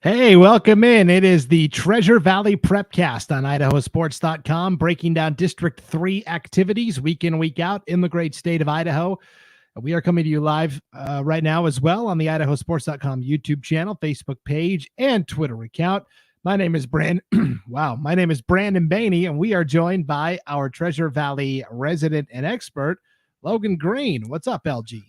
Hey, welcome in. It is the Treasure Valley Prepcast on IdahoSports.com, breaking down District 3 activities week in, week out in the great state of Idaho. We are coming to you live right now as well on the IdahoSports.com YouTube channel, Facebook page, and Twitter account. My name is Brandon. My name is Brandon Baney, and we are joined by our Treasure Valley resident and expert, Logan Green. What's up, LG?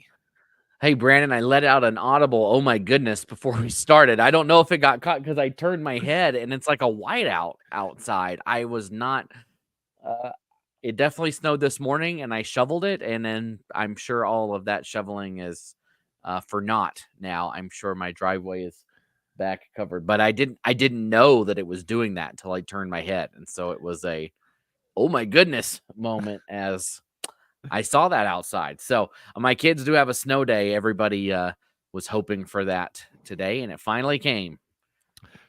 Hey, Brandon, I let out an audible, oh my goodness, before we started. I don't know if it got caught because I turned my head and it's like a whiteout outside. I was not, it definitely snowed this morning and I shoveled it. And then I'm sure all of that shoveling is for naught now. I'm sure my driveway is back covered, but I didn't know that it was doing that until I turned my head. And so it was a, oh my goodness moment as I saw that outside. So my kids do have a snow day. Everybody was hoping for that today, and it finally came.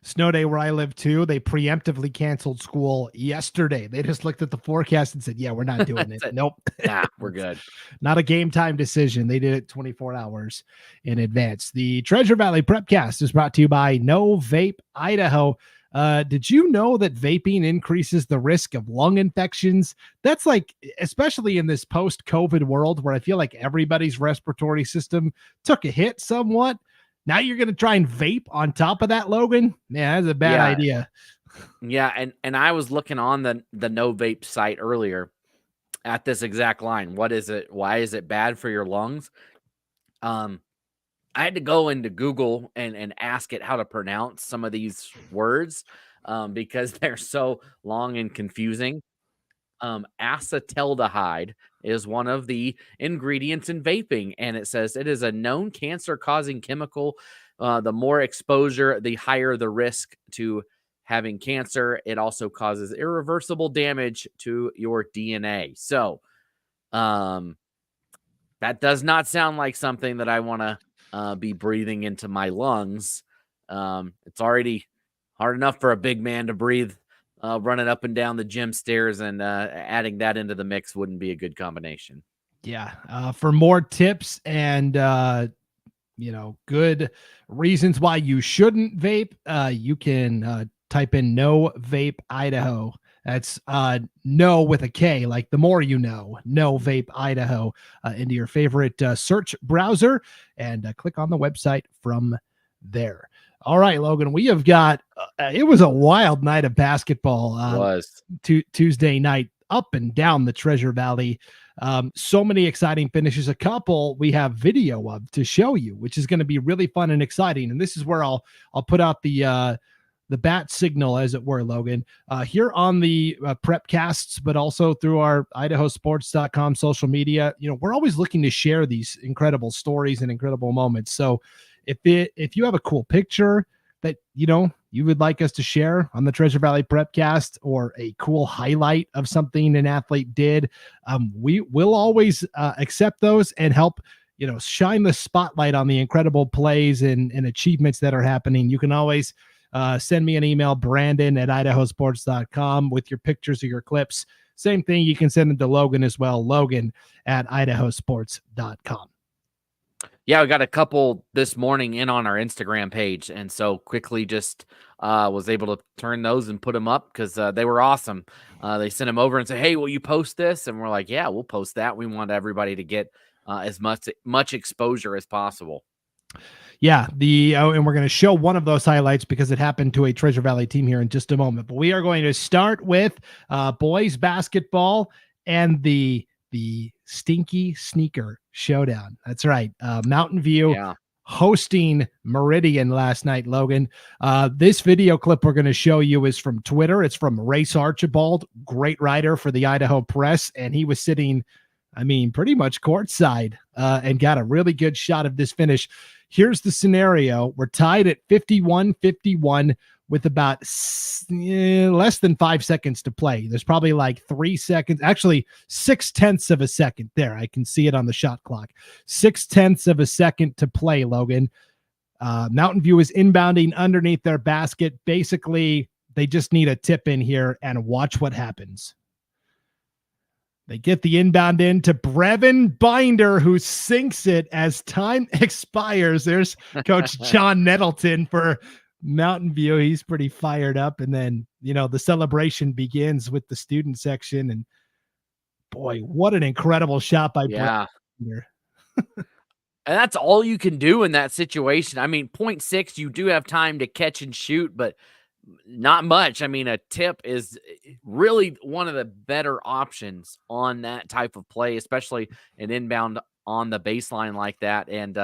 Snow day where I live too. They preemptively canceled school yesterday. They just looked at the forecast and said, yeah, we're not doing it. Nope. Nah, we're good. Not a game time decision. They did it 24 hours in advance. The Treasure Valley Prepcast is brought to you by No Vape Idaho. Did you know that vaping increases the risk of lung infections? That's like, especially in this post-COVID world where I feel like everybody's respiratory system took a hit somewhat. Now you're going to try and vape on top of that, Logan? Yeah, that's a bad idea. Yeah, and I was looking on the No Vape site earlier at this exact line. What is it? Why is it bad for your lungs? I had to go into Google and ask it how to pronounce some of these words because they're so long and confusing. Acetaldehyde is one of the ingredients in vaping, and it says it is a known cancer-causing chemical. The more exposure, the higher the risk to having cancer. It also causes irreversible damage to your DNA. So, that does not sound like something that I want to be breathing into my lungs. It's already hard enough for a big man to breathe running up and down the gym stairs, and adding that into the mix wouldn't be a good combination. Yeah. For more tips and, good reasons why you shouldn't vape, you can type in No Vape Idaho. That's no with a K, like the more you know, No Vape Idaho, into your favorite search browser and click on the website from there. All right, Logan, we have got, it was a wild night of basketball. Tuesday night up and down the Treasure Valley. So many exciting finishes. A couple we have video of to show you, which is going to be really fun and exciting. And this is where I'll put out the bat signal, as it were, Logan, here on the Prepcasts, but also through our IdahoSports.com social media. We're always looking to share these incredible stories and incredible moments. So if you have a cool picture that, you would like us to share on the Treasure Valley Prepcast, or a cool highlight of something an athlete did, we will always accept those and help, shine the spotlight on the incredible plays and achievements that are happening. You can always send me an email, Brandon@IdahoSports.com, with your pictures or your clips. Same thing, you can send them to Logan as well, Logan@IdahoSports.com. Yeah, we got a couple this morning in on our Instagram page, and so quickly just was able to turn those and put them up because they were awesome. They sent them over and said, hey, will you post this? And we're like, yeah, we'll post that. We want everybody to get as much exposure as possible. Yeah, and we're going to show one of those highlights because it happened to a Treasure Valley team here in just a moment. But we are going to start with boys basketball and the Stinky Sneaker Showdown. That's right. Mountain View hosting Meridian last night, Logan. This video clip we're going to show you is from Twitter. It's from Race Archibald, great writer for the Idaho Press, and he was sitting, pretty much courtside, and got a really good shot of this finish. Here's the scenario. We're tied at 51-51 with about less than 5 seconds to play. There's probably like 3 seconds, actually 0.6 of a second there. I can see it on the shot clock. 0.6 of a second to play, Logan. Mountain View is inbounding underneath their basket. Basically, they just need a tip in here and watch what happens. They get the inbound in to Brevin Binder, who sinks it as time expires. There's Coach John Nettleton for Mountain View, he's pretty fired up. And then, the celebration begins with the student section. And boy, what an incredible shot by Brett. Yeah. And that's all you can do in that situation. I mean, 0.6, you do have time to catch and shoot, but not much. I mean, a tip is really one of the better options on that type of play, especially an inbound on the baseline like that. And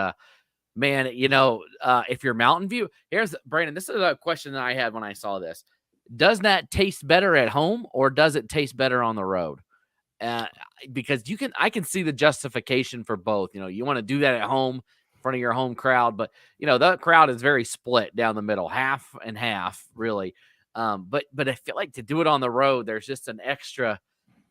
man, if you're Mountain View, here's Brandon. This is a question that I had when I saw this. Does that taste better at home or does it taste better on the road? Uh, because I can see the justification for both. You want to do that at home in front of your home crowd, but that crowd is very split down the middle, half and half, really. But I feel like to do it on the road, there's just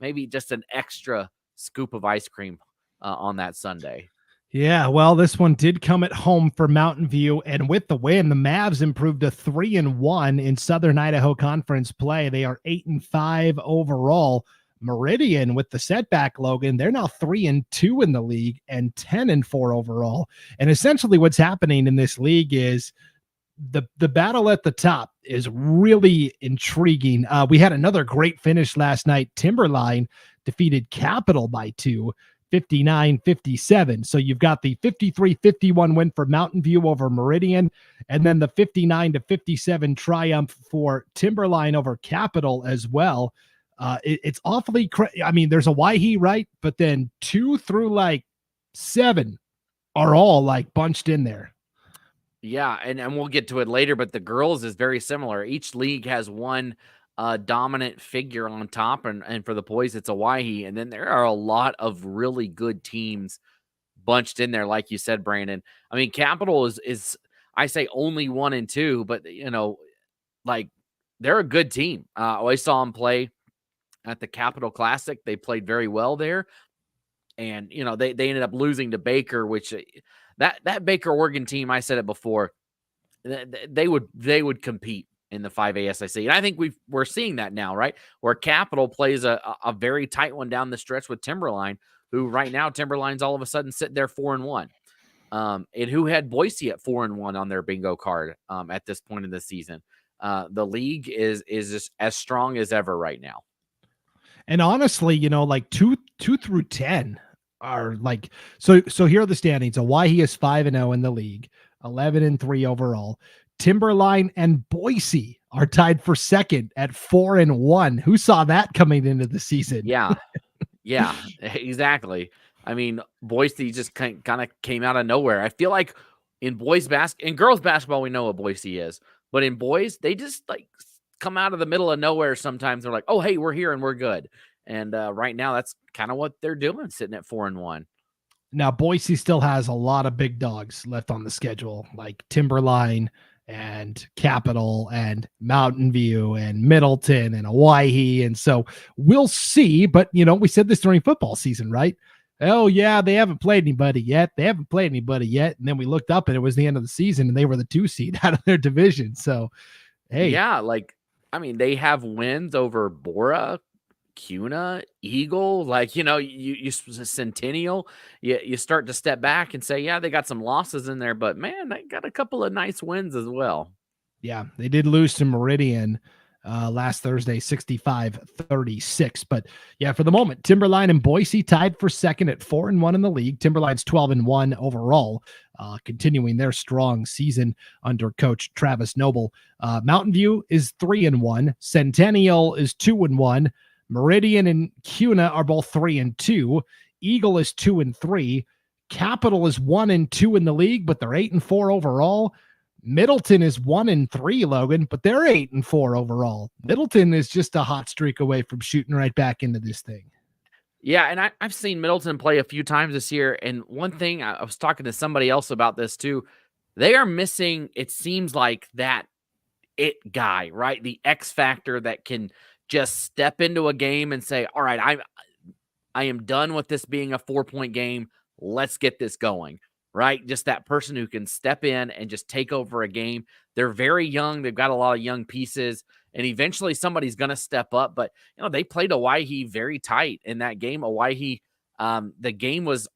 maybe just an extra scoop of ice cream on that Sunday. Yeah, well, this one did come at home for Mountain View, and with the win, the Mavs improved to 3-1 in Southern Idaho Conference play. They are 8-5 overall. Meridian with the setback, Logan, they're now 3-2 in the league and 10-4 overall. And essentially what's happening in this league is the battle at the top is really intriguing. We had another great finish last night. Timberline defeated Capital by 2, 59-57. So you've got the 53-51 win for Mountain View over Meridian, and then the 59-57 triumph for Timberline over Capital as well. It's awfully I mean, there's a Waihe, right? But then 2 through 7 are all bunched in there. Yeah, and we'll get to it later, but the girls is very similar. Each league has one dominant figure on top, and for the boys, it's a Waihe. And then there are a lot of really good teams bunched in there, like you said, Brandon. I mean, Capital is I say only 1-2, but they're a good team. I saw them play at the Capital Classic. They played very well there. And, they ended up losing to Baker, which that Baker Oregon team, I said it before, they would compete in the 5A SIC. And I think we're seeing that now, right? Where Capital plays a very tight one down the stretch with Timberline, who right now Timberline's all of a sudden sitting there 4-1. And who had Boise at 4-1 on their bingo card at this point in the season. The league is just as strong as ever right now. And honestly, 2 through 10 are so here are the standings. Waihe is 5-0 in the league, 11-3 overall. Timberline and Boise are tied for second at 4-1. Who saw that coming into the season? Yeah, exactly. I mean, Boise just kind of came out of nowhere. I feel like in girls basketball, we know what Boise is, but in boys, they just come out of the middle of nowhere. Sometimes they're like, oh, hey, we're here and we're good. And right now that's kind of what they're doing, sitting at 4-1. Now, Boise still has a lot of big dogs left on the schedule, like Timberline and Capital and Mountain View and Middleton and Waihe. And so we'll see. But, we said this during football season, right? Oh, yeah, they haven't played anybody yet. And then we looked up and it was the end of the season and they were the 2 seed out of their division. So, hey. Yeah, they have wins over Bora, Cuna, Eagle, you Centennial, you start to step back and say, yeah, they got some losses in there, but man, they got a couple of nice wins as well. Yeah, they did lose to Meridian last Thursday, 65-36. But yeah, for the moment, Timberline and Boise tied for second at 4-1 in the league. Timberline's 12-1 overall, continuing their strong season under coach Travis Noble. Mountain View is 3-1. Centennial is 2-1. Meridian and Cuna are both 3-2. Eagle is 2-3. Capital is 1-2 in the league, but they're 8-4 overall. Middleton is 1-3, Logan, but they're 8-4 overall. Middleton is just a hot streak away from shooting right back into this thing. Yeah, and I've seen Middleton play a few times this year. And one thing, I was talking to somebody else about this too. They are missing, it seems like, that it guy, right? The X factor that can just step into a game and say, all right, I am done with this being a 4-point game. Let's get this going, right? Just that person who can step in and just take over a game. They're very young. They've got a lot of young pieces, and eventually somebody's going to step up. But, they played Waihe very tight in that game. Waihe, the game was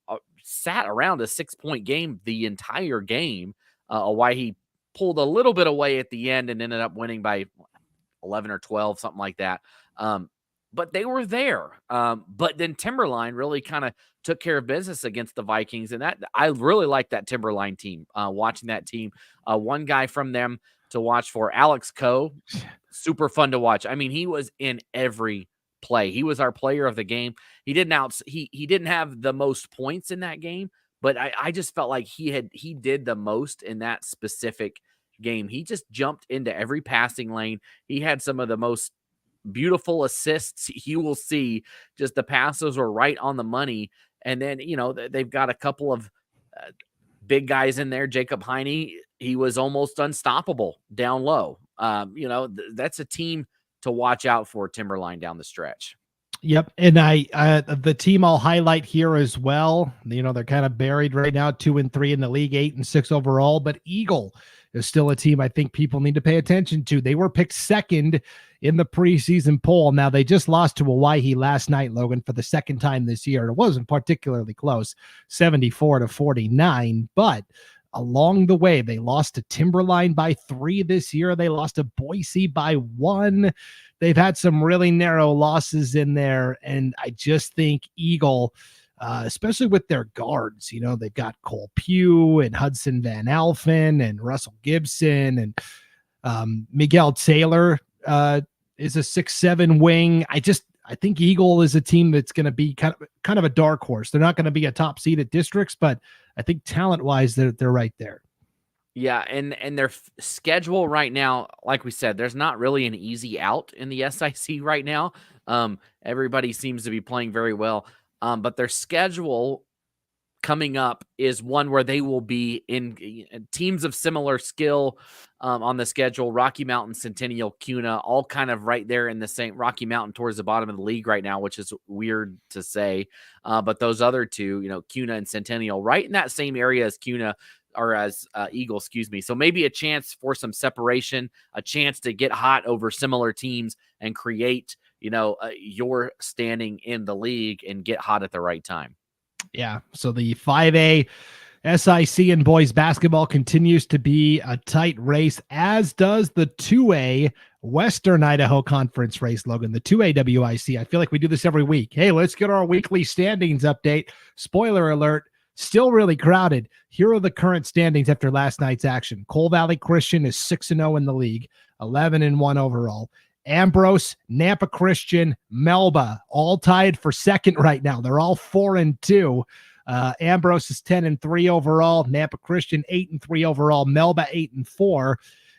sat around a 6-point game the entire game. Waihe pulled a little bit away at the end and ended up winning by 11 or 12, something like that. But they were there. But then Timberline really kind of took care of business against the Vikings. And that I really like that Timberline team, watching that team. One guy from them to watch for, Alex Coe, super fun to watch. I mean, he was in every play. He was our player of the game. He didn't have the most points in that game, but I just felt like he did the most in that specific game. He just jumped into every passing lane. He had some of the most beautiful assists you will see. Just the passes were right on the money. And then, they've got a couple of big guys in there. Jacob Heine, he was almost unstoppable down low. That's a team to watch out for, Timberline, down the stretch. Yep. And the team I'll highlight here as well, they're kind of buried right now, 2-3 in the league, 8-6 overall, but Eagle is still a team I think people need to pay attention to. They were picked second in the preseason poll. Now they just lost to Hawaii last night, Logan, for the second time this year. It wasn't particularly close, 74-49, but along the way, they lost to Timberline by 3 this year. They lost to Boise by 1. They've had some really narrow losses in there. And I just think Eagle, especially with their guards, they've got Cole Pugh and Hudson Van Alphen and Russell Gibson and Miguel Taylor is a 6'7" wing. I think Eagle is a team that's going to be kind of a dark horse. They're not going to be a top seed at districts, but I think talent-wise, they're right there. Yeah, and their schedule right now, like we said, there's not really an easy out in the SIC right now. Everybody seems to be playing very well, but their schedule coming up is one where they will be in teams of similar skill on the schedule. Rocky Mountain, Centennial, CUNA, all kind of right there in the same. Rocky Mountain towards the bottom of the league right now, which is weird to say. But those other two, CUNA and Centennial, right in that same area as CUNA, or as Eagle, excuse me. So maybe a chance for some separation, a chance to get hot over similar teams and create, your standing in the league and get hot at the right time. Yeah. So the 5A SIC and boys basketball continues to be a tight race, as does the 2A Western Idaho Conference race, Logan, the 2A WIC. I feel like we do this every week. Hey, let's get our weekly standings update. Spoiler alert. Still really crowded. Here are the current standings after last night's action. Coal Valley Christian is 6-0 in the league, 11-1 overall. Ambrose, Nampa Christian, Melba, all tied for second right now. They're all 4-2. Ambrose is 10-3 overall. Nampa Christian 8-3 overall. Melba 8-4.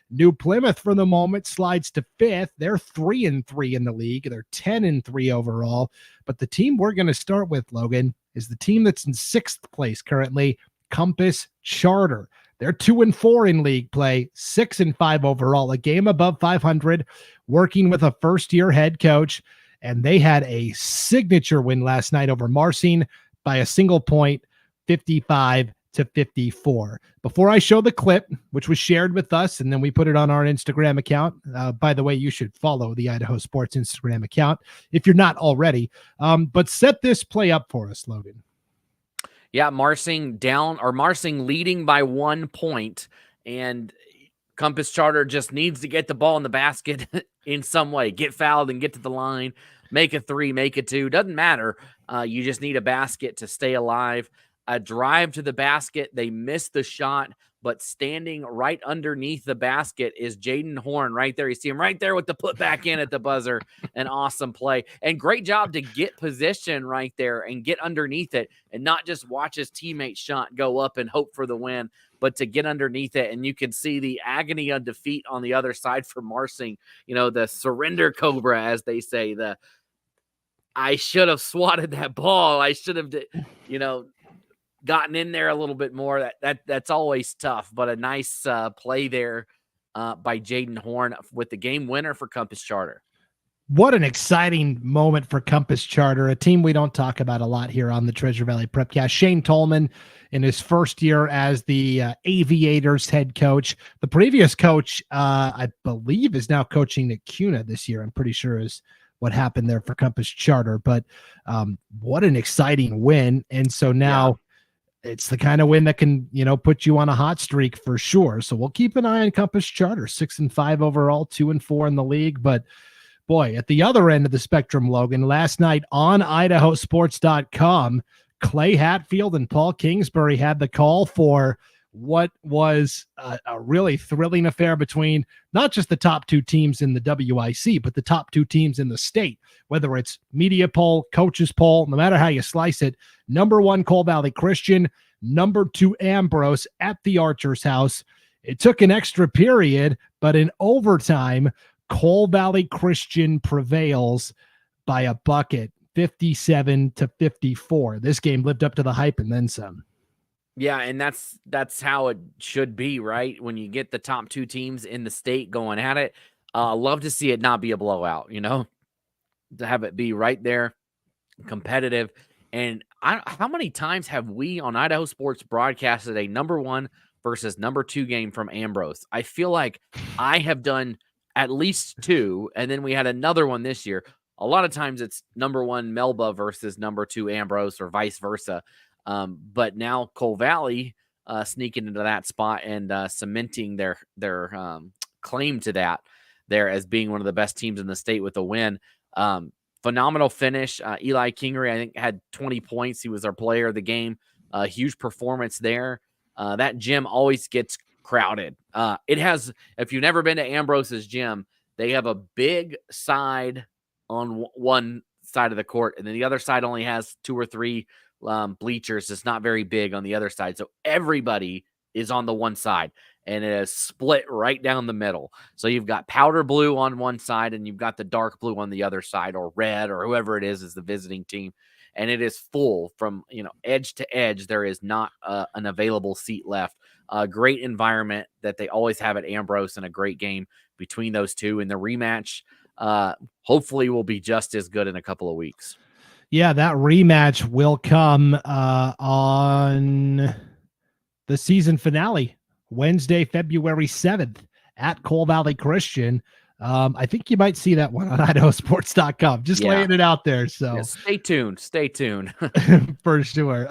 New Plymouth for the moment slides to 5th. They're 3-3 in the league. They're 10-3 overall. But the team we're going to start with, Logan, is the team that's in 6th place currently, Compass Charter. They're 2-4 in league play, 6-5 overall, a game above 500, working with a first-year head coach. And they had a signature win last night over Marsing by a single point, 55-54. Before I show the clip, which was shared with us, and then we put it on our Instagram account. By the way, you should follow the Idaho Sports Instagram account if you're not already. But set this play up for us, Logan. Yeah, Marsing leading by 1 point, and Compass Charter just needs to get the ball in the basket in some way, get fouled and get to the line, make a 3, make a 2. Doesn't matter. You just need a basket to stay alive. A drive to the basket. They missed the shot, but standing right underneath the basket is Jaden Horn right there. You see him right there with the put back in at the buzzer. An awesome play. And great job to get position right there and get underneath it and not just watch his teammate's shot go up and hope for the win, but to get underneath it. And you can see the agony of defeat on the other side for Marsing, the surrender cobra, as they say. I should have swatted that ball. I should have, gotten in there a little bit more. That's always tough, but a nice play there by Jaden Horn with the game winner for Compass Charter. What an exciting moment for Compass Charter, a team we don't talk about a lot here on the Treasure Valley Prepcast. Shane Tolman in his first year as the Aviators head coach. The previous coach, I believe, is now coaching at CUNA this year. I'm pretty sure is what happened there for Compass Charter, but what an exciting win. And so now it's the kind of win that can, put you on a hot streak for sure. So we'll keep an eye on Compass Charter, 6-5 overall, 2-4 in the league. But boy, at the other end of the spectrum, Logan, last night on IdahoSports.com, Clay Hatfield and Paul Kingsbury had the call for what was a really thrilling affair between not just the top two teams in the WIC, but the top two teams in the state, whether it's media poll, coaches poll, no matter how you slice it. Number 1, Coal Valley Christian, number 2, Ambrose at the Archer's house. It took an extra period, but in overtime, Coal Valley Christian prevails by a bucket, 57-54. This game lived up to the hype and then some. Yeah, and that's how it should be, right? When you get the top two teams in the state going at it, love to see it not be a blowout, to have it be right there, competitive. And how many times have we on Idaho Sports broadcasted a number 1 versus number 2 game from Ambrose? I feel like I have done at least 2, and then we had another one this year. A lot of times it's number 1 Melba versus number 2 Ambrose or vice versa. But now Coal Valley sneaking into that spot and cementing their claim to that there as being one of the best teams in the state with a win. Phenomenal finish. Eli Kingery, I think, had 20 points. He was our player of the game. Huge performance there. That gym always gets crowded. It has, if you've never been to Ambrose's gym, they have a big side on one side of the court, and then the other side only has 2 or 3 bleachers. It's not very big on the other side, so everybody is on the one side, and it is split right down the middle. So you've got powder blue on one side, and you've got the dark blue on the other side, or red, or whoever it is the visiting team, and it is full from edge to edge. There is not an available seat left. A great environment that they always have at Ambrose, and a great game between those two. And the rematch hopefully will be just as good in a couple of weeks. Yeah, that rematch will come on the season finale, Wednesday, February 7th at Coal Valley Christian. I think you might see that one on IdahoSports.com. Just laying it out there. So yeah, stay tuned. Stay tuned. For sure.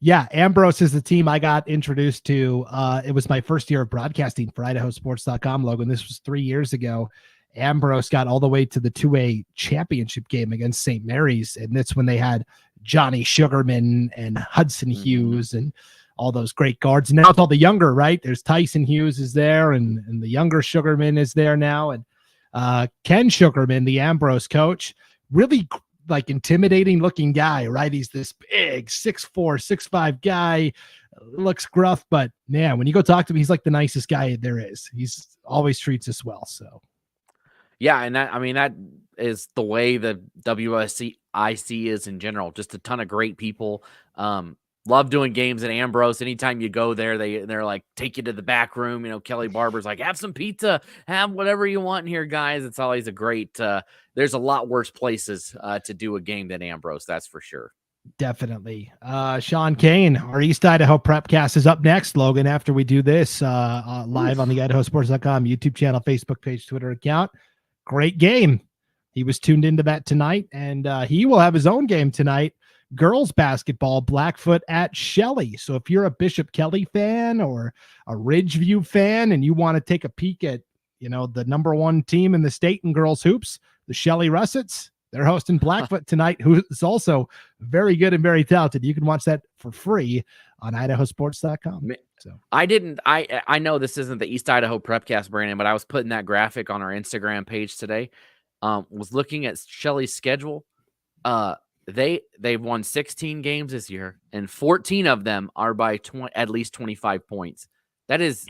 Yeah, Ambrose is the team I got introduced to. It was my first year of broadcasting for IdahoSports.com, Logan. This was 3 years ago. Ambrose got all the way to the 2A championship game against St. Mary's, and that's when they had Johnny Sugarman and Hudson Hughes and all those great guards. And now it's all the younger, right? There's Tyson Hughes is there, and the younger Sugarman is there now. And Ken Sugarman, the Ambrose coach, really like intimidating looking guy, right? He's this big 6'4", 6'5" guy, looks gruff, but man, when you go talk to him, he's like the nicest guy there is. He's always treats us well. So yeah, and that is the way the WSIC is in general. Just a ton of great people. Love doing games at Ambrose. Anytime you go there, they're like, take you to the back room. Kelly Barber's like, have some pizza, have whatever you want in here, guys. It's always a great, there's a lot worse places to do a game than Ambrose. That's for sure. Definitely. Sean Kane, our East Idaho Prepcast is up next, Logan, after we do this live on the IdahoSports.com YouTube channel, Facebook page, Twitter account. Great game. He was tuned into that tonight, and he will have his own game tonight. Girls basketball, Blackfoot at Shelley. So if you're a Bishop Kelly fan or a Ridgeview fan and you want to take a peek at, the number 1 team in the state in girls hoops, the Shelley Russets, they're hosting Blackfoot tonight, who is also very good and very talented. You can watch that for free on IdahoSports.com. So I know this isn't the East Idaho Prepcast, Brandon, but I was putting that graphic on our Instagram page today. Was looking at Shelley's schedule. They've won 16 games this year, and 14 of them are by at least 25 points. That is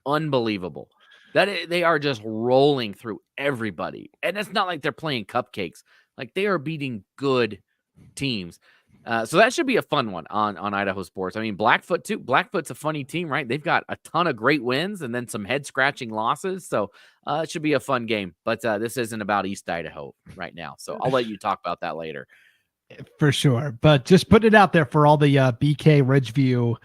unbelievable. They are just rolling through everybody, and it's not like they're playing cupcakes. Like, they are beating good teams. So that should be a fun one on Idaho Sports. I mean, Blackfoot too. Blackfoot's a funny team, right? They've got a ton of great wins and then some head-scratching losses. So it should be a fun game. But this isn't about East Idaho right now. So I'll let you talk about that later. For sure. But just put it out there for all the BK Ridgeview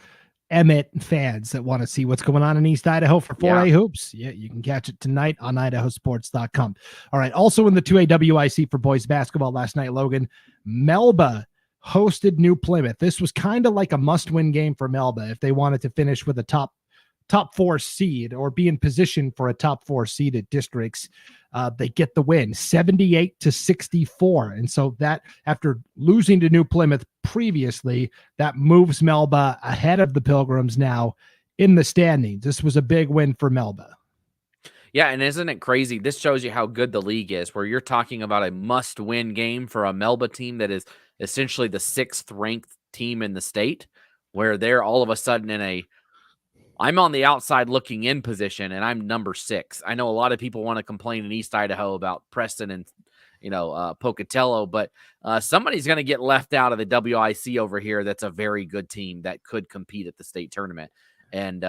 Emmett fans that want to see what's going on in East Idaho for 4A hoops. Yeah, you can catch it tonight on IdahoSports.com. All right. Also in the 2A WIC for boys basketball last night, Logan, Melba hosted New Plymouth. This was kind of like a must-win game for Melba if they wanted to finish with a top 4 seed or be in position for a top 4 seed at districts. They get the win 78-64. And so that, after losing to New Plymouth previously, that moves Melba ahead of the Pilgrims now in the standings. This was a big win for Melba. Yeah, and isn't it crazy? This shows you how good the league is, where you're talking about a must-win game for a Melba team that is essentially the 6th ranked team in the state, where they're all of a sudden in a I'm on the outside looking in position, and I'm number 6. I know a lot of people want to complain in East Idaho about Preston and, Pocatello, but somebody's going to get left out of the WIC over here. That's a very good team that could compete at the state tournament. And,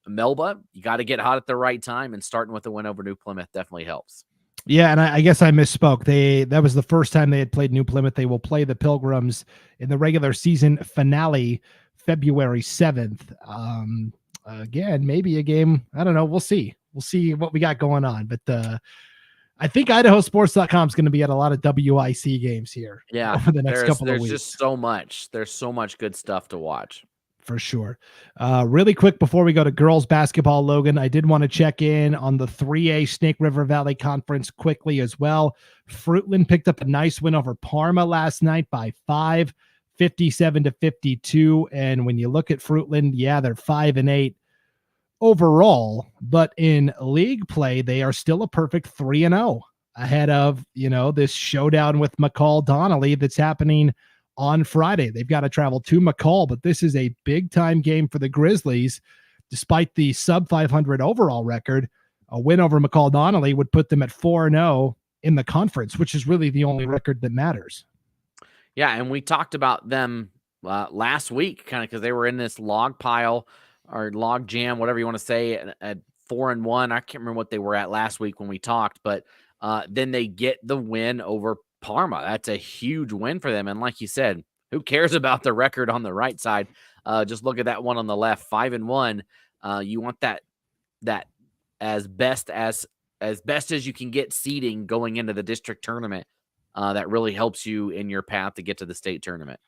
Melba, you got to get hot at the right time, and starting with a win over New Plymouth definitely helps. Yeah, and I guess I misspoke. That was the first time they had played New Plymouth. They will play the Pilgrims in the regular season finale February 7th. Again, maybe a game. I don't know. We'll see. We'll see what we got going on. But I think IdahoSports.com is going to be at a lot of WIC games here. Yeah, over the next couple of weeks. There's just so much. There's so much good stuff to watch. For sure. Really quick before we go to girls basketball, Logan, I did want to check in on the 3A Snake River Valley Conference quickly as well. Fruitland picked up a nice win over Parma last night by 5. 57-52. And when you look at Fruitland, yeah, they're 5-8 overall, but in league play, they are still a perfect 3-0 ahead of, this showdown with McCall Donnelly that's happening on Friday. They've got to travel to McCall, but this is a big time game for the Grizzlies. Despite the sub 500 overall record, a win over McCall Donnelly would put them at 4-0 in the conference, which is really the only record that matters. Yeah, and we talked about them last week, kind of because they were in this log pile or log jam, whatever you want to say, at 4-1. I can't remember what they were at last week when we talked, but then they get the win over Parma. That's a huge win for them. And like you said, who cares about the record on the right side? Just look at that one on the left, 5-1. You want that as best as you can get seeding going into the district tournament. That really helps you in your path to get to the state tournament.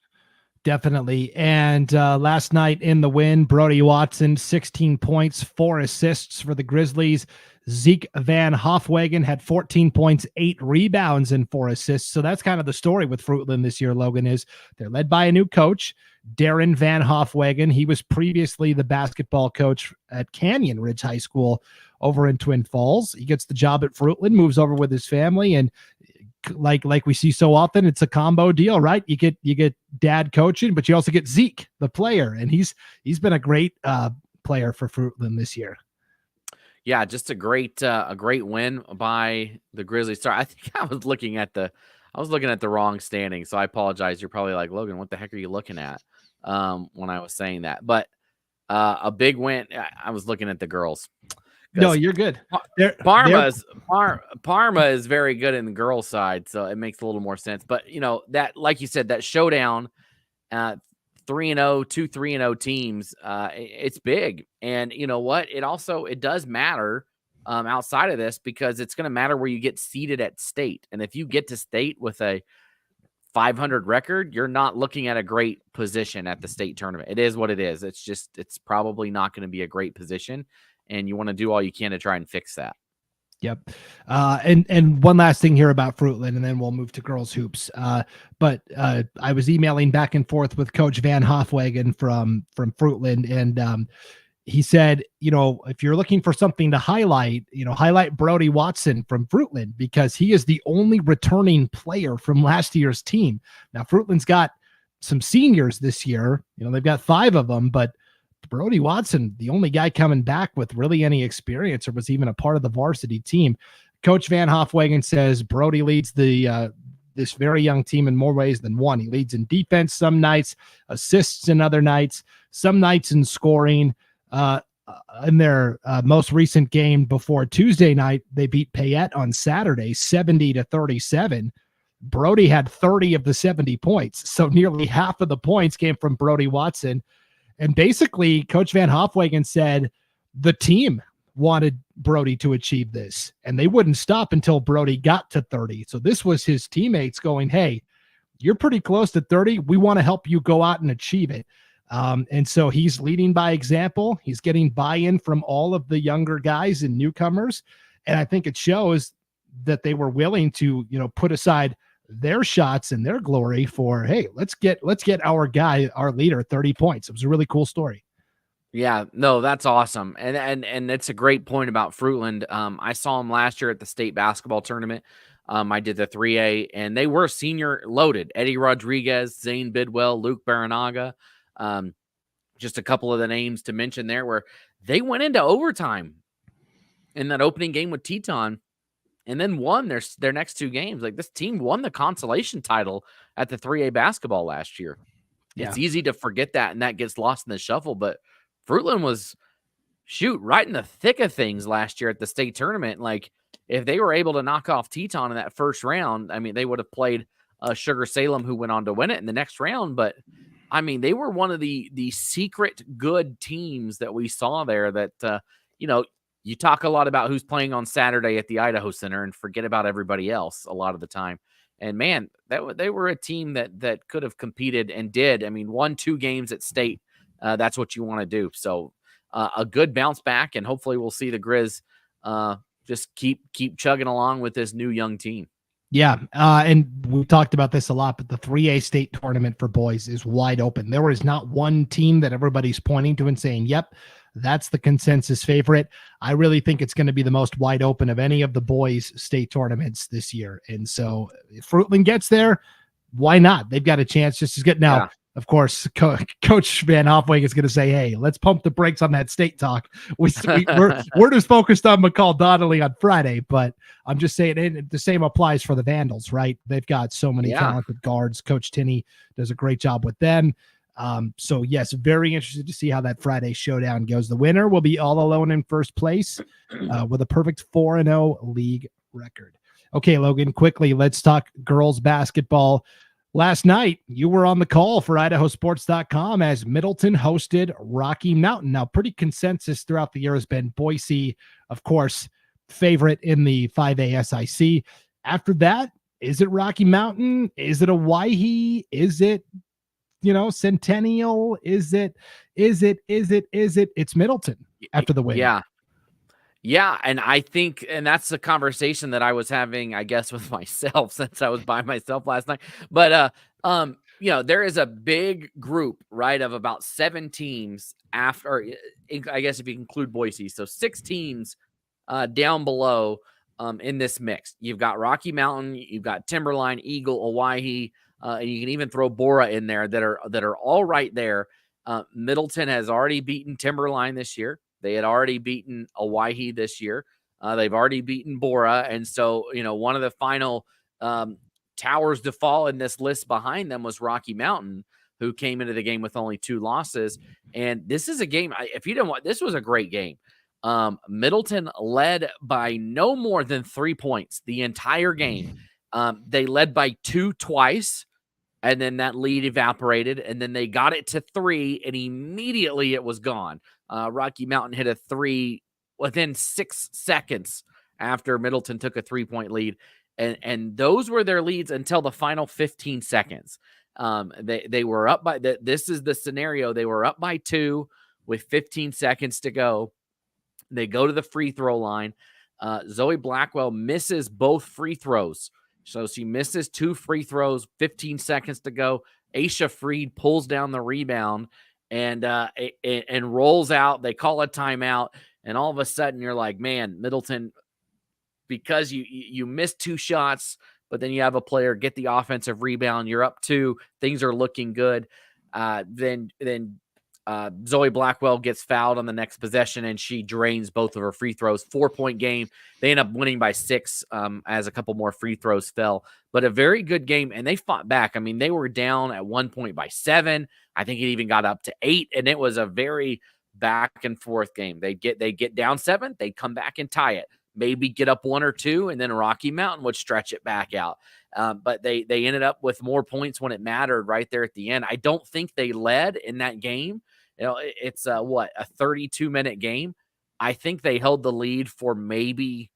Definitely. And last night in the win, Brody Watson, 16 points, 4 assists for the Grizzlies. Zeke Van Hofwagen had 14 points, 8 rebounds, and 4 assists. So that's kind of the story with Fruitland this year, Logan, is they're led by a new coach, Darren Van Hofwagen. He was previously the basketball coach at Canyon Ridge High School over in Twin Falls. He gets the job at Fruitland, moves over with his family, and like we see so often, it's a combo deal, right? You get dad coaching, but you also get Zeke, the player, and he's been a great player for Fruitland this year. Yeah, just a great win by the Grizzlies. Sorry, I think I was looking at the wrong standing, so I apologize. You're probably like, Logan, what the heck are you looking at? When I was saying that, but a big win. I was looking at the girls. No, you're good. Parma is very good in the girls' side, so it makes a little more sense. But that, like you said, that showdown, 3-0, 2 3-0 teams, it's big. And you know what? It does matter outside of this, because it's going to matter where you get seated at state. And if you get to state with a 500 record, you're not looking at a great position at the state tournament. It is what it is. It's probably not going to be a great position. And you want to do all you can to try and fix that. Yep. And one last thing here about Fruitland, and then we'll move to girls hoops. But I was emailing back and forth with Coach Van Hofwagen from Fruitland, and he said, if you're looking for something to highlight, highlight Brody Watson from Fruitland, because he is the only returning player from last year's team. Now, Fruitland's got some seniors this year. They've got 5 of them, but Brody Watson, the only guy coming back with really any experience or was even a part of the varsity team. Coach Van Hofwagen says Brody leads this very young team in more ways than one. He leads in defense some nights, assists in other nights, some nights in scoring. In their most recent game before Tuesday night, they beat Payette on Saturday, 70-37. Brody had 30 of the 70 points. So nearly half of the points came from Brody Watson. And basically, Coach Van Hofwagen said the team wanted Brody to achieve this, and they wouldn't stop until Brody got to 30. So this was his teammates going, hey, you're pretty close to 30. We want to help you go out and achieve it. And so he's leading by example. He's getting buy-in from all of the younger guys and newcomers. And I think it shows that they were willing to, put aside their shots and their glory for, hey, let's get our guy, our leader, 30 points. It was a really cool story. Yeah, no, that's awesome. And it's a great point about Fruitland. I saw him last year at the state basketball tournament. I did the 3A, and they were senior loaded. Eddie Rodriguez, Zane Bidwell, Luke Baranaga. Just a couple of the names to mention there, where they went into overtime in that opening game with Teton and then won their next two games. Like, this team won the consolation title at the 3A basketball last year. Yeah. It's easy to forget that, and that gets lost in the shuffle, but Fruitland was, right in the thick of things last year at the state tournament. Like, if they were able to knock off Teton in that first round, I mean, they would have played Sugar Salem, who went on to win it in the next round. But, I mean, they were one of the secret good teams that we saw there that, you talk a lot about who's playing on Saturday at the Idaho Center and forget about everybody else a lot of the time. And, man, they were a team that could have competed and did. I mean, won 2 games at state. That's what you want to do. So a good bounce back, and hopefully we'll see the Grizz just keep chugging along with this new young team. Yeah, and we talked about this a lot, but the 3A state tournament for boys is wide open. There is not one team that everybody's pointing to and saying, yep, that's the consensus favorite. I really think it's going to be the most wide open of any of the boys' state tournaments this year. And so if Fruitland gets there, why not? They've got a chance just as good. Now, yeah. Of course, Coach Van Hofweg is going to say, hey, let's pump the brakes on that state talk. We're just focused on McCall Donnelly on Friday, but I'm just saying the same applies for the Vandals, right? They've got so many talented guards. Coach Tinney does a great job with them. So, yes, very interested to see how that Friday showdown goes. The winner will be all alone in first place with a perfect 4-0 league record. Okay, Logan, quickly, let's talk girls basketball. Last night, you were on the call for IdahoSports.com as Middleton hosted Rocky Mountain. Now, pretty consensus throughout the year has been Boise, of course, favorite in the 5A SIC. After that, is it Rocky Mountain? Is it Owyhee? Is it, Centennial? Is it? It's Middleton after the win. Yeah. Yeah, and I think, and that's the conversation that I was having, I guess, with myself since I was by myself last night. But there is a big group, right, of about 7 teams after, I guess if you include Boise, so 6 teams down below in this mix. You've got Rocky Mountain, you've got Timberline, Eagle, Owyhee, and you can even throw Bora in there that are all right there. Middleton has already beaten Timberline this year. They had already beaten Owyhee this year. They've already beaten Bora. And so, one of the final towers to fall in this list behind them was Rocky Mountain, who came into the game with only 2 losses. And this is a game, if you didn't want, this was a great game. Middleton led by no more than 3 points the entire game. They led by 2 twice. And then that lead evaporated, and then they got it to 3, and immediately it was gone. Rocky Mountain hit a 3 within 6 seconds after Middleton took a 3-point lead, and those were their leads until the final 15 seconds. They were up by this is the scenario. They were up by 2 with 15 seconds to go. They go to the free throw line. Zoe Blackwell misses both free throws. So she misses 2 free throws, 15 seconds to go. Aisha Freed pulls down the rebound and rolls out. They call a timeout, and all of a sudden you're like, man, Middleton, because you missed 2 shots, but then you have a player get the offensive rebound. You're up 2. Things are looking good. Then Zoe Blackwell gets fouled on the next possession, and she drains both of her free throws. 4-point game. They end up winning by 6 as a couple more free throws fell. But a very good game, and they fought back. I mean, they were down at one point by 7. I think it even got up to 8, and it was a very back and forth game. They get down 7, they come back and tie it. Maybe get up 1 or 2, and then Rocky Mountain would stretch it back out. But they ended up with more points when it mattered right there at the end. I don't think they led in that game. It's a 32-minute game. I think they held the lead for maybe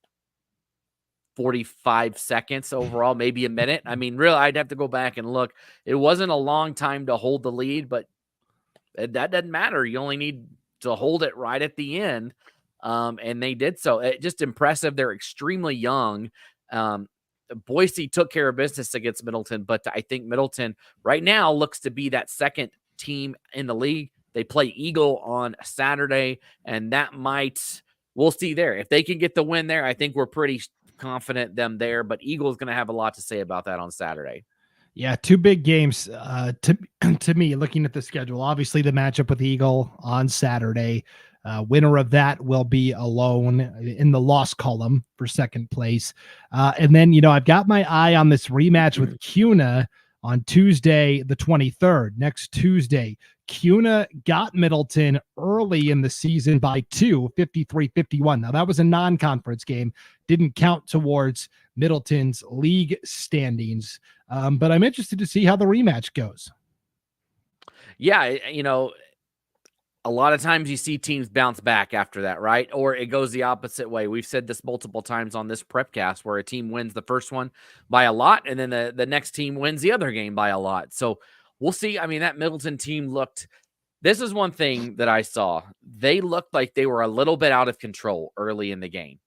45 seconds overall, maybe a minute. I mean, really, I'd have to go back and look. It wasn't a long time to hold the lead, but that doesn't matter. You only need to hold it right at the end. And they did so. It just impressive. They're extremely young. Boise took care of business against Middleton, but I think Middleton right now looks to be that second team in the league. They play Eagle on Saturday, and that we'll see there. If they can get the win there, I think we're pretty confident them there, but Eagle's going to have a lot to say about that on Saturday. Yeah, two big games to me, looking at the schedule. Obviously, the matchup with Eagle on Saturday. Winner of that will be alone in the loss column for second place. And then, I've got my eye on this rematch with CUNA on Tuesday, the 23rd, next Tuesday. CUNA got Middleton early in the season by 53-51. Now, that was a non-conference game, didn't count towards Middleton's league standings. But I'm interested to see how the rematch goes. Yeah, a lot of times you see teams bounce back after that, right? Or it goes the opposite way. We've said this multiple times on this Prepcast where a team wins the first one by a lot, and then the next team wins the other game by a lot. So we'll see. I mean, that Middleton team this is one thing that I saw. They looked like they were a little bit out of control early in the game.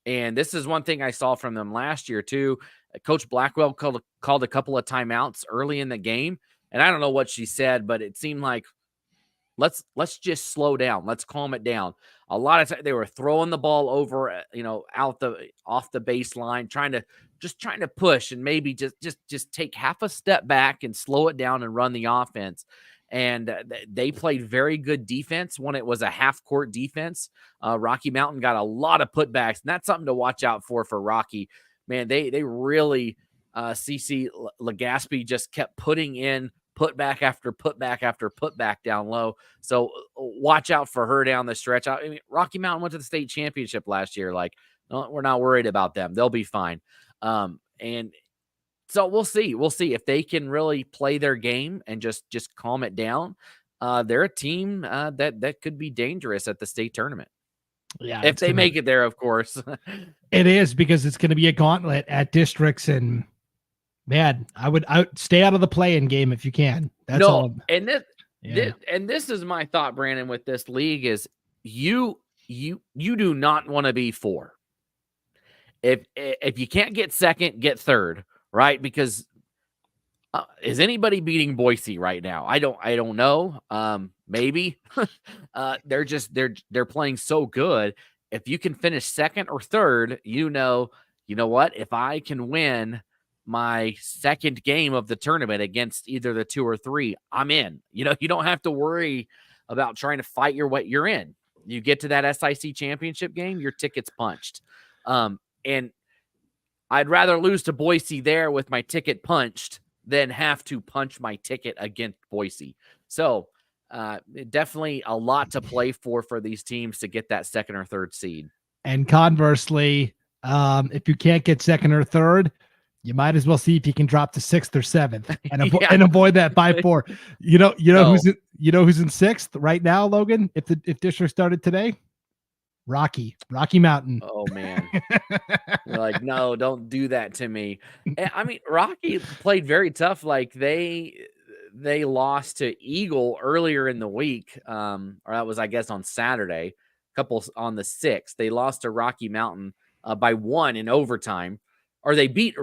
And this is one thing I saw from them last year, too. Coach Blackwell called a couple of timeouts early in the game. And I don't know what she said, but it seemed like, let's just slow down. Let's calm it down. A lot of times they were throwing the ball over, off the baseline, trying to push and maybe just take half a step back and slow it down and run the offense. And they played very good defense when it was a half-court defense. Rocky Mountain got a lot of putbacks, and that's something to watch out for Rocky. Man, they really CC Legaspi just kept putting in putback after putback after putback down low. So watch out for her down the stretch. I mean, Rocky Mountain went to the state championship last year. Like, no, we're not worried about them. They'll be fine. And so we'll see. We'll see if they can really play their game and just calm it down. They're a team that could be dangerous at the state tournament. Yeah, if they make it there, of course. It is, because it's going to be a gauntlet at districts, and man, I would stay out of the play-in game if you can. That's all. And this is my thought, Brandon, with this league is you do not want to be 4. If you can't get second, get third. Right? Because is anybody beating Boise right now? I don't know. Maybe they're playing so good. If you can finish second or third, you know what? If I can win my second game of the tournament against either the 2 or 3, I'm in. You don't have to worry about trying to fight your way. You're in. You get to that SIC championship game, your ticket's punched. And I'd rather lose to Boise there with my ticket punched than have to punch my ticket against Boise. So definitely a lot to play for these teams to get that second or third seed. And conversely, if you can't get second or third, you might as well see if you can drop to 6th or 7th and avoid that 5-4. Who's in 6th right now, Logan? If district started today? Rocky Mountain. Oh man. You're like, no, don't do that to me. I mean, Rocky played very tough. Like they lost to Eagle earlier in the week. Or that was, I guess, on Saturday, couple on the 6th. They lost to Rocky Mountain by 1 in overtime, or they beat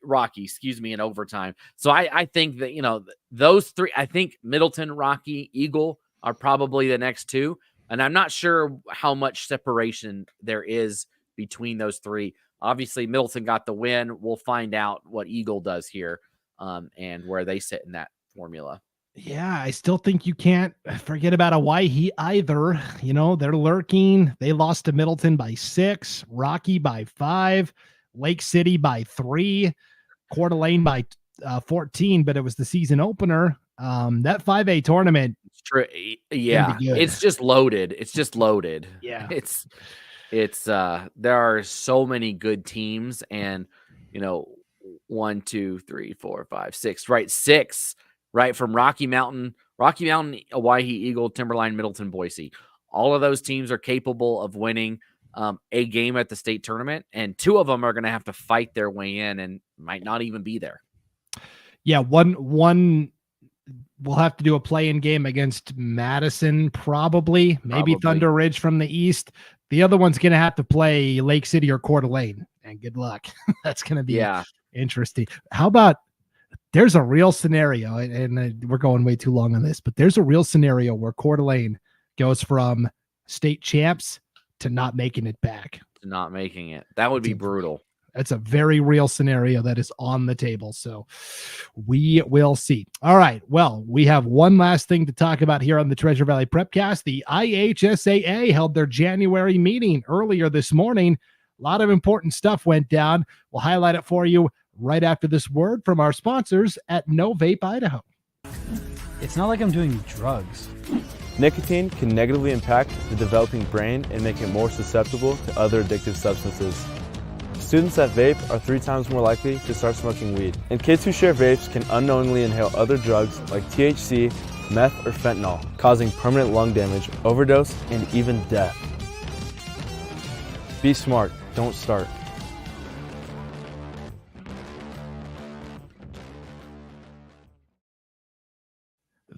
Rocky, in overtime. So I think that, those 3, I think Middleton, Rocky, Eagle are probably the next 2. And I'm not sure how much separation there is between those 3. Obviously, Middleton got the win. We'll find out what Eagle does here and where they sit in that formula. Yeah, I still think you can't forget about Hawaii either. They're lurking. They lost to Middleton by 6, Rocky by 5, Lake City by 3, Coeur d'Alene by 14, but it was the season opener. That 5A tournament. Yeah, it's just loaded. Yeah, it's there are so many good teams, and 1, 2, 3, 4, 5, 6, right? 6, right? From Rocky Mountain, Hawaii, Eagle, Timberline, Middleton, Boise. All of those teams are capable of winning. a game at the state tournament, and 2 of them are going to have to fight their way in and might not even be there. Yeah, one we'll have to do a play-in game against Madison, probably, maybe Thunder Ridge from the east. The other one's going to have to play Lake City or Coeur d'Alene, and good luck. That's going to be interesting. How about there's a real scenario, and we're going way too long on this, but there's a real scenario where Coeur d'Alene goes from state champs to not making it back. Not making it. That would be brutal. That's a very real scenario that is on the table. So we will see. All right. Well, we have one last thing to talk about here on the Treasure Valley Prepcast. The IHSAA held their January meeting earlier this morning. A lot of important stuff went down. We'll highlight it for you right after this word from our sponsors at No Vape Idaho. It's not like I'm doing drugs. Nicotine can negatively impact the developing brain and make it more susceptible to other addictive substances. Students that vape are 3 times more likely to start smoking weed. And kids who share vapes can unknowingly inhale other drugs like THC, meth, or fentanyl, causing permanent lung damage, overdose, and even death. Be smart, don't start.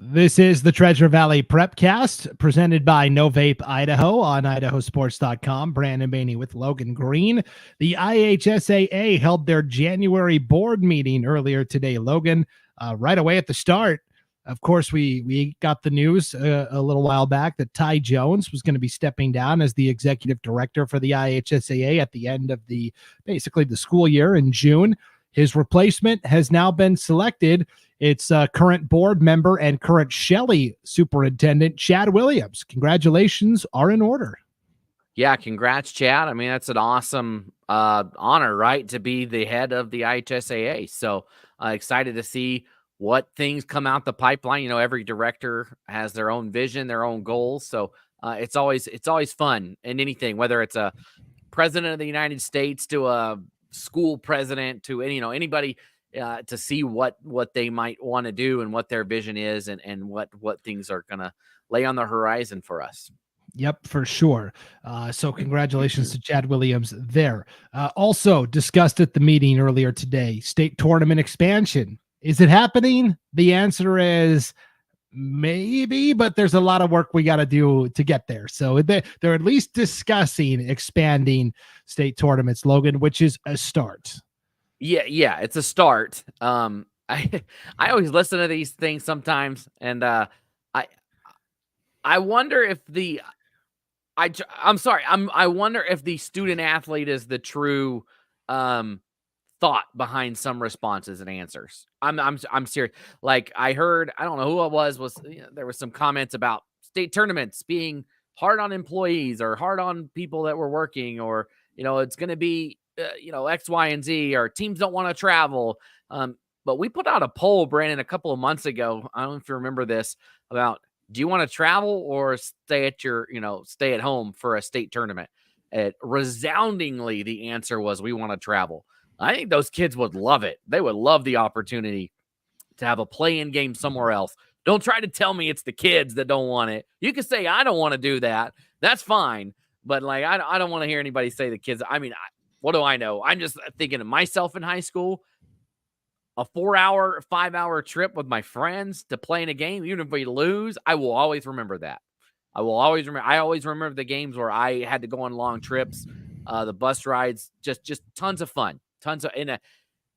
This is the Treasure Valley Prepcast presented by No Vape Idaho on IdahoSports.com. Brandon Baney with Logan Green. The IHSAA held their January board meeting earlier today. Logan, right away at the start, of course, we got the news a little while back that Ty Jones was going to be stepping down as the executive director for the IHSAA at the end of basically the school year in June. His replacement has now been selected. It's current board member and current Shelley superintendent, Chad Williams. Congratulations are in order. Yeah, congrats, Chad. I mean, that's an awesome honor, right, to be the head of the IHSAA. So excited to see what things come out the pipeline. You know, every director has their own vision, their own goals. So it's always fun in anything, whether it's a president of the United States to a school president to anybody. To see what they might want to do and what their vision is and what things are going to lay on the horizon for us. Yep, for sure. So congratulations to Chad Williams there. Also discussed at the meeting earlier today, state tournament expansion. Is it happening? The answer is maybe, but there's a lot of work we got to do to get there. So they're at least discussing expanding state tournaments, Logan, which is a start. Yeah, it's a start. I always listen to these things sometimes, and I wonder if I wonder if the student athlete is the true thought behind some responses and answers. I'm serious. Like I heard, I don't know who it was there was some comments about state tournaments being hard on employees or hard on people that were working, or it's going to be X, Y, and Z, or teams don't want to travel. But we put out a poll, Brandon, a couple of months ago. I don't know if you remember this, about do you want to travel or stay at home for a state tournament? Resoundingly, the answer was we want to travel. I think those kids would love it. They would love the opportunity to have a play-in game somewhere else. Don't try to tell me it's the kids that don't want it. You can say, I don't want to do that. That's fine. But I don't want to hear anybody say the kids. I mean, what do I know? I'm just thinking of myself in high school, a 4-hour, 5-hour trip with my friends to play in a game. Even if we lose, I will always remember that. I always remember the games where I had to go on long trips, the bus rides, just tons of fun.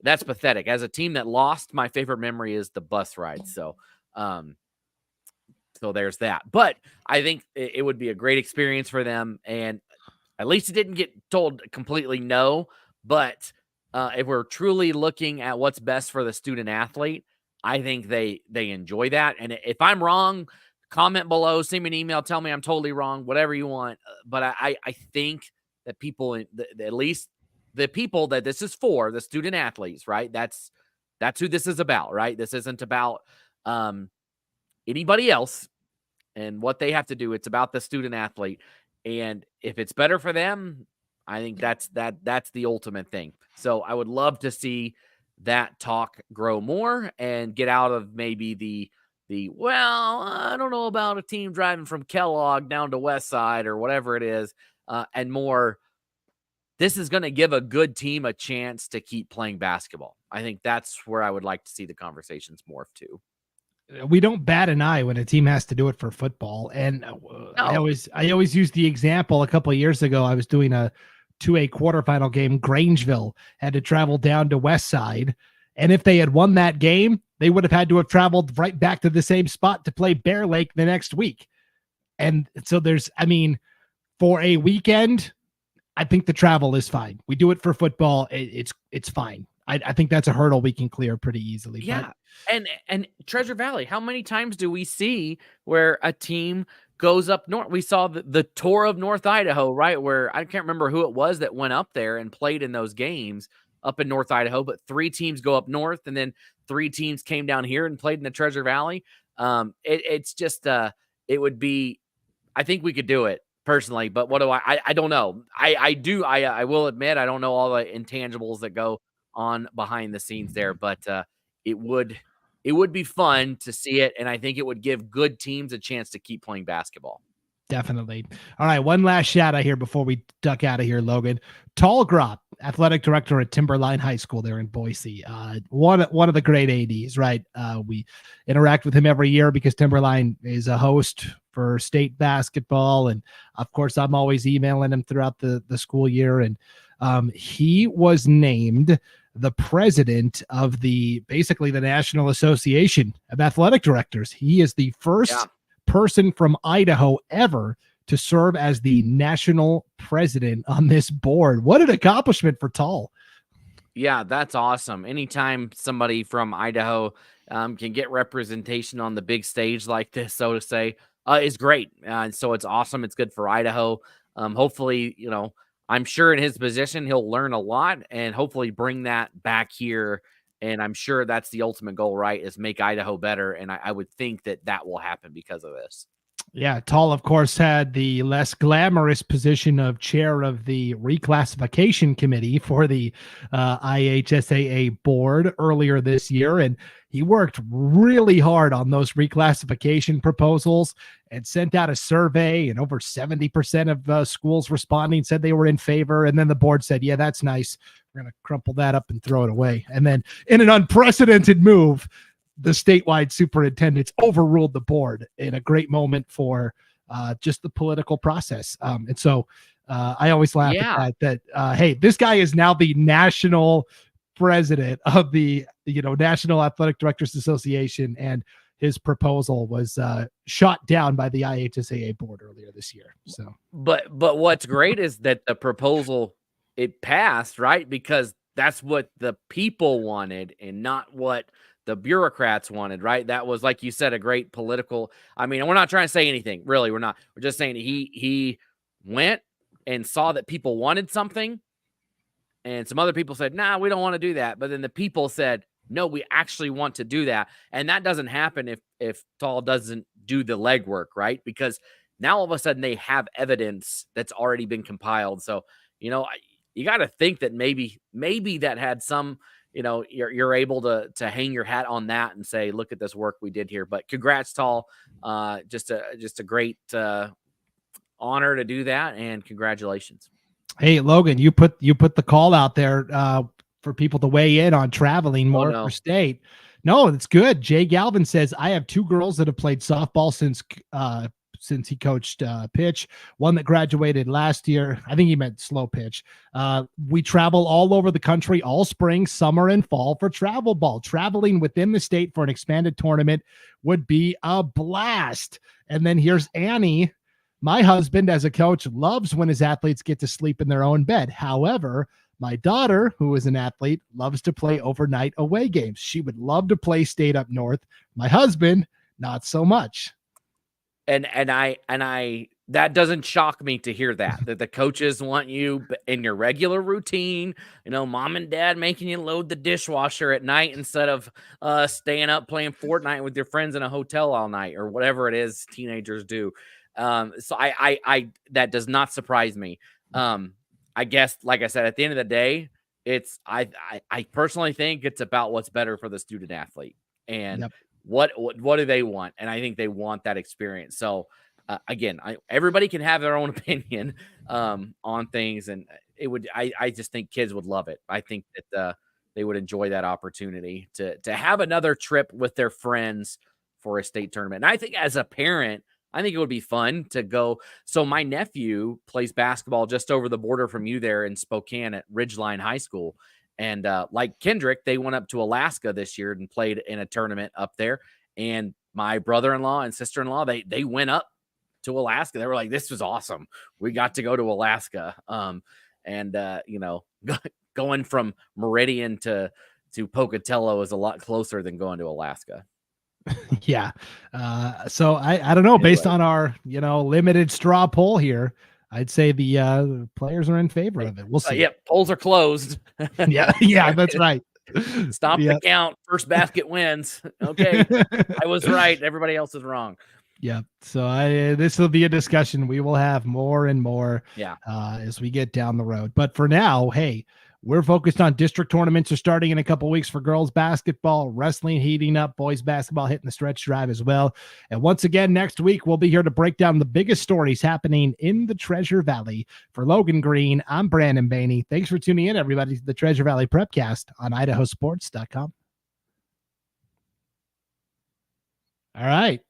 That's pathetic. As a team that lost, my favorite memory is the bus ride. So there's that. But I think it would be a great experience for them, and at least it didn't get told completely no. But if we're truly looking at what's best for the student athlete, I think they enjoy that. And if I'm wrong, comment below, send me an email, tell me I'm totally wrong, whatever you want. But I think that people, at least the people that this is for, the student athletes, right? That's who this is about, right? This isn't about anybody else and what they have to do. It's about the student athlete. And if it's better for them, I think that's the ultimate thing. So I would love to see that talk grow more and get out of maybe the I don't know about a team driving from Kellogg down to West Side or whatever it is. and more, this is going to give a good team a chance to keep playing basketball. I think that's where I would like to see the conversations morph to. We don't bat an eye when a team has to do it for football. And I always use the example. A couple of years ago, I was doing a 2A quarterfinal game. Grangeville had to travel down to West Side. And if they had won that game, they would have had to have traveled right back to the same spot to play Bear Lake the next week. And so for a weekend, I think the travel is fine. We do it for football. It's fine. I think that's a hurdle we can clear pretty easily. Yeah. And Treasure Valley, how many times do we see where a team goes up north? We saw the tour of North Idaho, right? Where I can't remember who it was that went up there and played in those games up in North Idaho, but 3 teams go up north and then 3 teams came down here and played in the Treasure Valley. It's just, it would be, I think we could do it personally, but what do I don't know. I will admit, I don't know all the intangibles that go on behind the scenes there, but it would be fun to see it, and I think it would give good teams a chance to keep playing basketball. Definitely. All right, one last shout out here before we duck out of here, Logan. Tall Grop, athletic director at Timberline High School there in Boise. One of the great ADs, right? We interact with him every year because Timberline is a host for state basketball, and of course, I'm always emailing him throughout the school year. And he was named the president of basically the National Association of Athletic Directors. He is the first person from Idaho ever to serve as the national president on this board. What an accomplishment for Tall. Yeah, that's awesome. Anytime somebody from Idaho can get representation on the big stage like this, so to say, is great. So it's awesome. It's good for Idaho. Hopefully, I'm sure in his position, he'll learn a lot and hopefully bring that back here. And I'm sure that's the ultimate goal, right? Is make Idaho better. And I would think that will happen because of this. Yeah. Tall, of course, had the less glamorous position of chair of the reclassification committee for the IHSAA board earlier this year. And he worked really hard on those reclassification proposals and sent out a survey, and over 70% of schools responding said they were in favor. And then the board said, yeah, that's nice. We're going to crumple that up and throw it away. And then in an unprecedented move, the statewide superintendents overruled the board in a great moment for just the political process. And so I always laugh at that. Hey, this guy is now the national president of the National Athletic Directors Association, and his proposal was shot down by the IHSAA board earlier this year. So, but what's great is that the proposal, it passed, right? Because that's what the people wanted and not what the bureaucrats wanted, right? That was, like you said, a great political. I mean, we're not trying to say anything, really. We're not. We're just saying he went and saw that people wanted something, and some other people said, nah, we don't want to do that. But then the people said, no, we actually want to do that. And that doesn't happen if Tall doesn't do the legwork, right? Because now all of a sudden they have evidence that's already been compiled. So, you got to think that maybe that had some, you're able to hang your hat on that and say, look at this work we did here. But congrats, Tall. Just a great honor to do that, and congratulations. Hey, Logan, you put the call out there for people to weigh in on traveling more for state. No, it's good. Jay Galvin says, I have 2 girls that have played softball since he coached pitch, one that graduated last year. I think he meant slow pitch. We travel all over the country all spring, summer, and fall for travel ball. Traveling within the state for an expanded tournament would be a blast. And then here's Annie. My husband, as a coach, loves when his athletes get to sleep in their own bed. However, my daughter, who is an athlete, loves to play overnight away games. She would love to play state up north. My husband, not so much. And I that doesn't shock me to hear that the coaches want you in your regular routine, mom and dad making you load the dishwasher at night instead of staying up playing Fortnite with your friends in a hotel all night or whatever it is teenagers do. So I that does not surprise me. I guess, like I said, at the end of the day, it's I personally think it's about what's better for the student athlete and what do they want? And I think they want that experience. So again, everybody can have their own opinion on things, and I just think kids would love it. I think that they would enjoy that opportunity to have another trip with their friends for a state tournament. And I think as a parent, I think it would be fun to go. So my nephew plays basketball just over the border from you there in Spokane at Ridgeline High School. And like Kendrick, they went up to Alaska this year and played in a tournament up there. And my brother-in-law and sister-in-law, they went up to Alaska. They were like, this was awesome. We got to go to Alaska. Going from Meridian to Pocatello is a lot closer than going to Alaska. Yeah. So I don't know, based on our, limited straw poll here, I'd say the players are in favor of it. We'll see. Yep. Polls are closed. Yeah, that's right. Stop the count. First basket wins. Okay. I was right. Everybody else is wrong. Yeah. So this will be a discussion we will have more and more as we get down the road. But for now, hey, we're focused on district tournaments are starting in a couple weeks for girls basketball, wrestling heating up, boys basketball hitting the stretch drive as well. And once again, next week, we'll be here to break down the biggest stories happening in the Treasure Valley. For Logan Green, I'm Brandon Baney. Thanks for tuning in, everybody, to the Treasure Valley Prepcast on IdahoSports.com. All right.